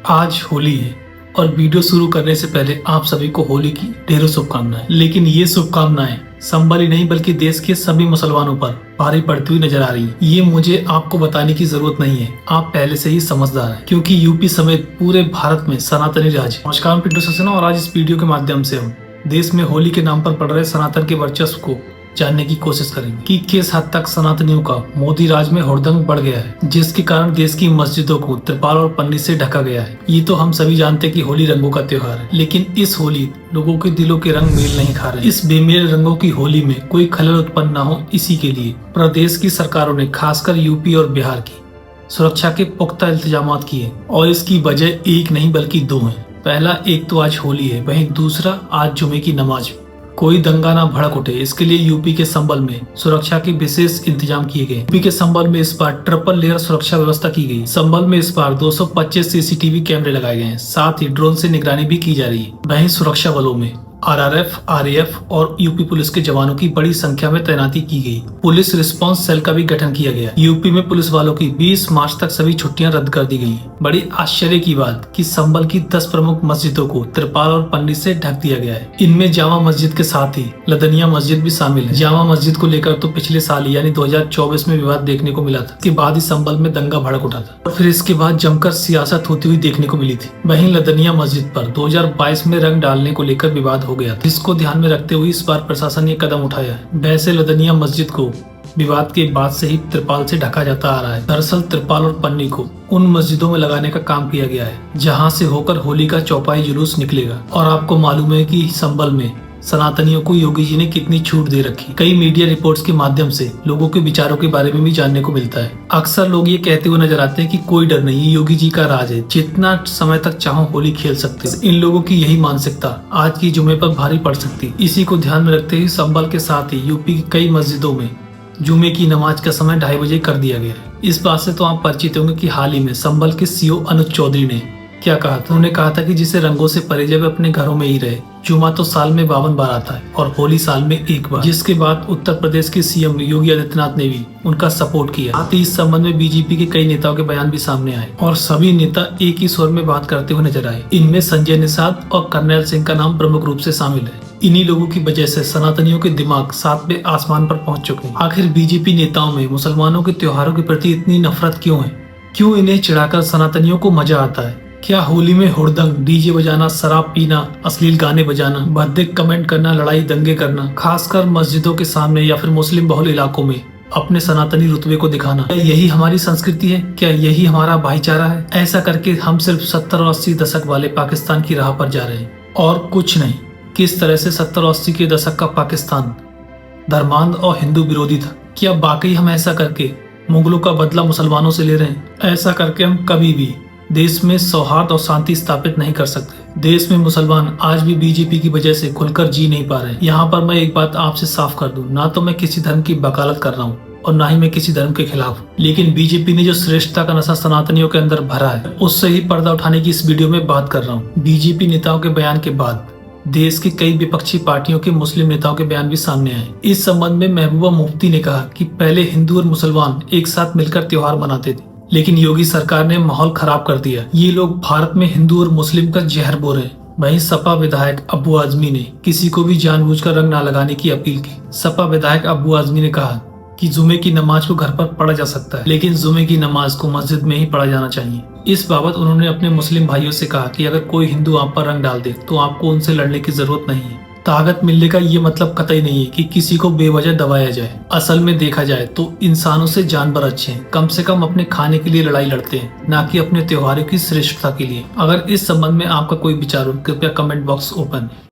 आज होली है और वीडियो शुरू करने से पहले आप सभी को होली की ढेरों शुभकामनाएं। लेकिन ये शुभकामनाएं संबल ही नहीं बल्कि देश के सभी मुसलमानों पर भारी पड़ती हुई नजर आ रही है। ये मुझे आपको बताने की जरूरत नहीं है, आप पहले से ही समझदार हैं, क्योंकि यूपी समेत पूरे भारत में सनातनी राज है। नमस्कार, पिंटू सक्सेना और आज इस वीडियो के माध्यम से हम देश में होली के नाम पर बढ़ रहे सनातन के वर्चस्व को जानने की कोशिश करेंगे कि किस हद तक सनातनियों का मोदी राज में हुड़दंग बढ़ गया है, जिसके कारण देश की मस्जिदों को त्रिपाल और पन्नी से ढका गया है। ये तो हम सभी जानते हैं कि होली रंगों का त्योहार है, लेकिन इस होली लोगों के दिलों के रंग मेल नहीं खा रहे। इस बेमेल रंगों की होली में कोई खलल उत्पन्न न हो, इसी के लिए प्रदेश की सरकारों ने खासकर यूपी और बिहार की सुरक्षा के पुख्ता इंतजाम किए और इसकी वजह एक नहीं बल्कि दो है। पहला, एक तो आज होली है, वहीं दूसरा आज जुमे की नमाज। कोई दंगा ना भड़क उठे, इसके लिए यूपी के संबल में सुरक्षा के विशेष इंतजाम किए गए। यूपी के संबल में इस बार ट्रिपल लेयर सुरक्षा व्यवस्था की गई। संबल में इस बार 225 सीसीटीवी कैमरे लगाए गए हैं, साथ ही ड्रोन से निगरानी भी की जा रही है। वहीं सुरक्षा बलों में आरआरएफ, आरएएफ और यूपी पुलिस के जवानों की बड़ी संख्या में तैनाती की गई। पुलिस रिस्पांस सेल का भी गठन किया गया। यूपी में पुलिस वालों की 20 मार्च तक सभी छुट्टियां रद्द कर दी गई। बड़ी आश्चर्य की बात कि संबल की 10 प्रमुख मस्जिदों को त्रिपाल और पन्नी से ढक दिया गया है। इनमें जामा मस्जिद के साथ ही लदनिया मस्जिद भी शामिल है। जामा मस्जिद को लेकर तो पिछले साल यानी 2024 में विवाद देखने को मिला था। इसके बाद ही संबल में दंगा भड़क उठा था और फिर इसके बाद जमकर सियासत होती हुई देखने को मिली थी। वहीं लदनिया मस्जिद पर 2022 में रंग डालने को लेकर विवाद हो गया था, जिसको ध्यान में रखते हुए इस बार प्रशासन ने कदम उठाया है। वैसे लदनिया मस्जिद को विवाद के बाद से ही त्रिपाल से ढका जाता आ रहा है। दरअसल त्रिपाल और पन्नी को उन मस्जिदों में लगाने का काम किया गया है जहां से होकर होली का चौपाई जुलूस निकलेगा। और आपको मालूम है कि संबल में सनातनियों को योगी जी ने कितनी छूट दे रखी। कई मीडिया रिपोर्ट्स के माध्यम से लोगों के विचारों के बारे में भी जानने को मिलता है। अक्सर लोग ये कहते हुए नजर आते हैं कि कोई डर नहीं, योगी जी का राज है, जितना समय तक चाहो होली खेल सकते हैं। इन लोगों की यही मानसिकता आज की जुमे पर भारी पड़ सकती। इसी को ध्यान में रखते हुए संबल के साथ ही यूपी की कई मस्जिदों में जुमे की नमाज का समय 2:30 बजे कर दिया गया है। इस बात से तो आप परिचित होंगे कि हाल ही में संबल के सीओ अनुज चौधरी ने क्या कहा था। उन्होंने कहा था कि जिसे रंगों से परे जब अपने घरों में ही रहे। जुमा तो साल में 52 बार आता है और होली साल में एक बार। जिसके बाद उत्तर प्रदेश के सीएम योगी आदित्यनाथ ने भी उनका सपोर्ट किया। साथ ही इस संबंध में बीजेपी के कई नेताओं के बयान भी सामने आए और सभी नेता एक ही स्वर में बात करते हुए नजर आए। इनमें संजय निषाद और कर्नैल सिंह का नाम प्रमुख रूप से शामिल है। इन्हीं लोगों की वजह से सनातनियों के दिमाग 7वें आसमान पर पहुंच चुके हैं। आखिर बीजेपी नेताओं में मुसलमानों के त्योहारों के प्रति इतनी नफरत क्यों है? क्यों इन्हें चिढ़ाकर सनातनियों को मजा आता है? क्या होली में हुड़दंग, डीजे बजाना, शराब पीना, अश्लील गाने बजाना, भद्दे कमेंट करना, लड़ाई दंगे करना, खासकर मस्जिदों के सामने या फिर मुस्लिम बहुल इलाकों में अपने सनातनी रुतबे को दिखाना, क्या यही हमारी संस्कृति है? क्या यही हमारा भाईचारा है? ऐसा करके हम सिर्फ 70 और 80 दशक वाले पाकिस्तान की राह पर जा रहे हैं और कुछ नहीं। किस तरह से 70 और 80 के दशक का पाकिस्तान धर्मांध और हिंदू विरोधी था। क्या वाकई हम ऐसा करके मुगलों का बदला मुसलमानों से ले रहे हैं? ऐसा करके हम कभी भी देश में सौहार्द और शांति स्थापित नहीं कर सकते। देश में मुसलमान आज भी बीजेपी की वजह से खुलकर जी नहीं पा रहे हैं। यहाँ पर मैं एक बात आपसे साफ कर दूं, ना तो मैं किसी धर्म की वकालत कर रहा हूँ और ना ही मैं किसी धर्म के खिलाफ, लेकिन बीजेपी ने जो श्रेष्ठता का नशा सनातनियों के अंदर भरा है, उससे ही पर्दा उठाने की इस वीडियो में बात कर रहा हूँ। बीजेपी नेताओं के बयान के बाद देश की कई विपक्षी पार्टियों के मुस्लिम नेताओं के बयान भी सामने आए। इस संबंध में महबूबा मुफ्ती ने कहा कि पहले हिंदू और मुसलमान एक साथ मिलकर त्योहार मनाते थे, लेकिन योगी सरकार ने माहौल खराब कर दिया। ये लोग भारत में हिंदू और मुस्लिम का जहर बो रहे हैं। वहीं सपा विधायक अब्बू आजमी ने किसी को भी जानबूझकर रंग न लगाने की अपील की। सपा विधायक अब्बू आजमी ने कहा कि जुमे की नमाज को घर पर पढ़ा जा सकता है, लेकिन जुमे की नमाज को मस्जिद में ही पढ़ा जाना चाहिए। इस बाबत उन्होंने अपने मुस्लिम भाइयों से कहा कि अगर कोई हिंदू आप पर रंग डाल दे तो आपको उनसे लड़ने की जरूरत नहीं है। ताकत मिलने का ये मतलब कतई नहीं है कि किसी को बेवजह दबाया जाए। असल में देखा जाए तो इंसानों से जानवर अच्छे हैं, कम से कम अपने खाने के लिए लड़ाई लड़ते हैं, ना कि अपने त्योहारों की श्रेष्ठता के लिए। अगर इस संबंध में आपका कोई विचार हो, कृपया कमेंट बॉक्स ओपन है।